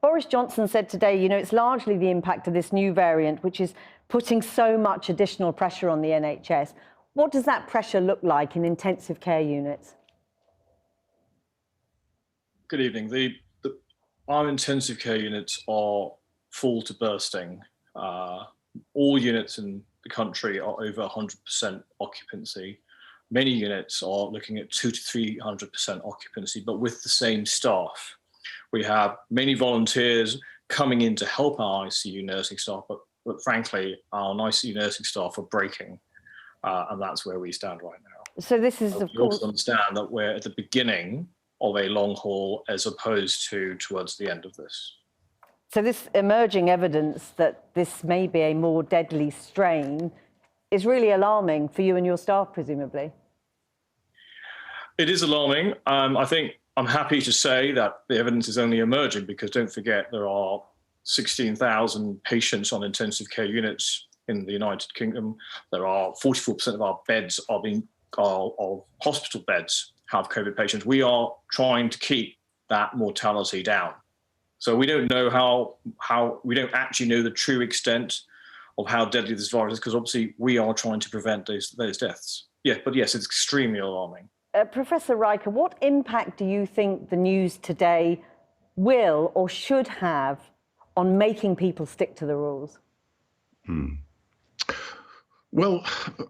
Boris Johnson said today, it's largely the impact of this new variant, which is putting so much additional pressure on the NHS. What does that pressure look like in intensive care units? Good evening. Our intensive care units are full to bursting. All units in the country are over 100% occupancy. Many units are looking at 200 to 300% occupancy, but with the same staff. We have many volunteers coming in to help our ICU nursing staff, but frankly, our ICU nursing staff are breaking, and that's where we stand right now. So this is, of course, also understand that we're at the beginning of a long haul as opposed to towards the end of this. So this emerging evidence that this may be a more deadly strain is really alarming for you and your staff, presumably. It is alarming. I think I'm happy to say that the evidence is only emerging because don't forget there are 16,000 patients on intensive care units in the United Kingdom. There are 44% of our beds are hospital beds have COVID patients. We are trying to keep that mortality down. So we don't know how we don't actually know the true extent of how deadly this virus is, because obviously we are trying to prevent those deaths. Yeah, but yes, it's extremely alarming. Professor Reicher, what impact do you think the news today will or should have on making people stick to the rules? Well,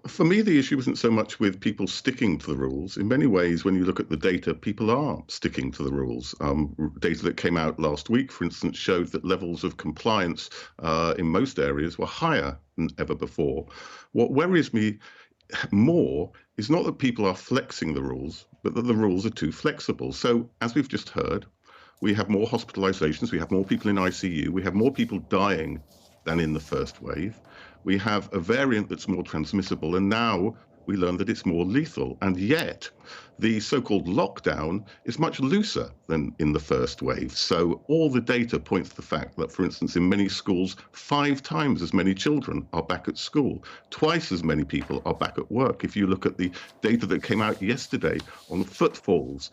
for me, the issue isn't so much with people sticking to the rules. In many ways, when you look at the data, people are sticking to the rules. Data that came out last week, for instance, showed that levels of compliance in most areas were higher than ever before. What worries me more is not that people are flexing the rules, but that the rules are too flexible. So, as we've just heard, we have more hospitalizations, we have more people in ICU, we have more people dying than in the first wave. We have a variant that's more transmissible, and now we learn that it's more lethal. And yet, the so-called lockdown is much looser than in the first wave. So all the data points to the fact that, for instance, in many schools, 5 times as many children are back at school. Twice as many people are back at work. If you look at the data that came out yesterday on footfalls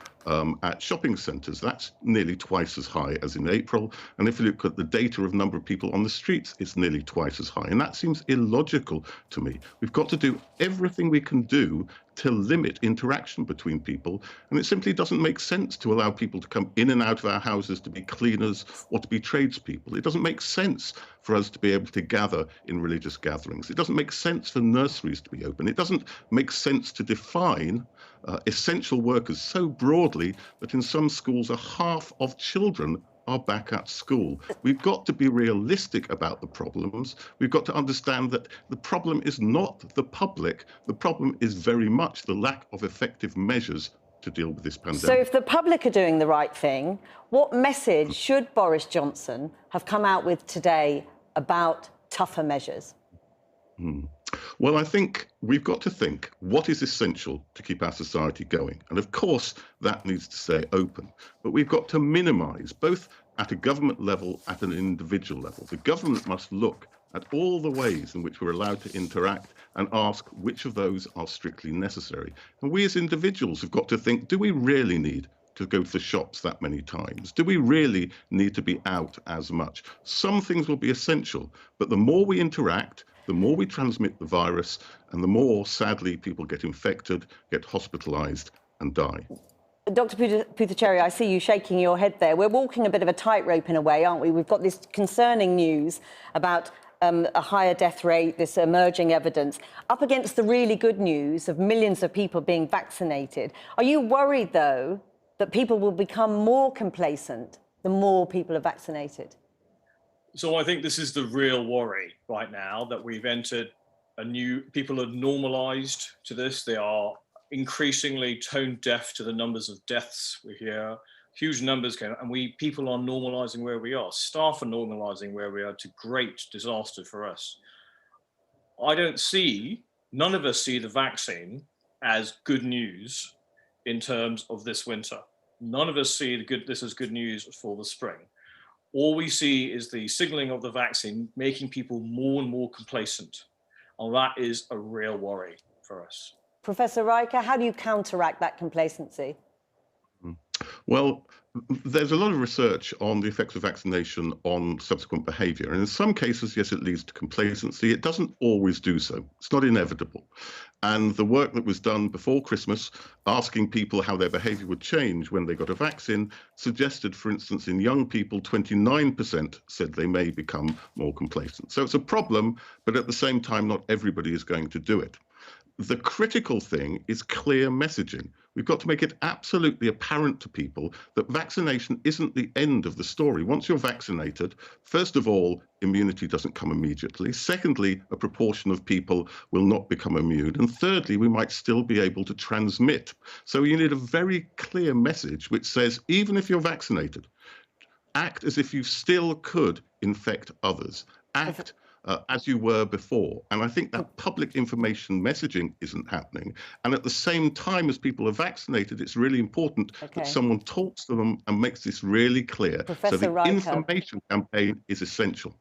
at shopping centres, that's nearly twice as high as in April. And if you look at the data of number of people on the streets, it's nearly twice as high. And that seems illogical to me. We've got to do everything we can do to limit interaction between people, and it simply doesn't make sense to allow people to come in and out of our houses to be cleaners or to be tradespeople. It doesn't make sense for us to be able to gather in religious gatherings. It doesn't make sense for nurseries to be open. It doesn't make sense to define essential workers so broadly that in some schools a half of children are back at school. We've got to be realistic about the problems. We've got to understand that the problem is not the public. The problem is very much the lack of effective measures to deal with this pandemic. So if the public are doing the right thing, what message should Boris Johnson have come out with today about tougher measures? Well, I think we've got to think what is essential to keep our society going. And of course, that needs to stay open. But we've got to minimise, both at a government level, at an individual level. The government must look at all the ways in which we're allowed to interact and ask which of those are strictly necessary. And we as individuals have got to think, do we really need to go to the shops that many times? Do we really need to be out as much? Some things will be essential, but the more we interact, the more we transmit the virus, and the more, sadly, people get infected, get hospitalised and die. Dr. Puducherry, I see you shaking your head there. We're walking a bit of a tightrope in a way, aren't we? We've got this concerning news about a higher death rate, this emerging evidence, up against the really good news of millions of people being vaccinated. Are you worried, though, that people will become more complacent the more people are vaccinated? So I think this is the real worry right now, that we've entered people are normalized to this. They are increasingly tone deaf to the numbers of deaths. We hear huge numbers, and people are normalizing where we are. Staff are normalizing where we are, to great disaster for us. None of us see the vaccine as good news in terms of this winter. None of us see this as good news for the spring. All we see is the signaling of the vaccine making people more and more complacent. And that is a real worry for us. Professor Reicher, how do you counteract that complacency? Well, there's a lot of research on the effects of vaccination on subsequent behaviour. And in some cases, yes, it leads to complacency. It doesn't always do so. It's not inevitable. And the work that was done before Christmas, asking people how their behaviour would change when they got a vaccine, suggested, for instance, in young people, 29% said they may become more complacent. So it's a problem, but at the same time, not everybody is going to do it. The critical thing is clear messaging. We've got to make it absolutely apparent to people that vaccination isn't the end of the story. Once you're vaccinated, first of all, immunity doesn't come immediately. Secondly, a proportion of people will not become immune. And thirdly, we might still be able to transmit. So you need a very clear message which says, even if you're vaccinated, act as if you still could infect others. Act as you were before. And I think that public information messaging isn't happening. And at the same time as people are vaccinated, it's really important that someone talks to them and makes this really clear. Professor So the Reicher. information campaign is essential.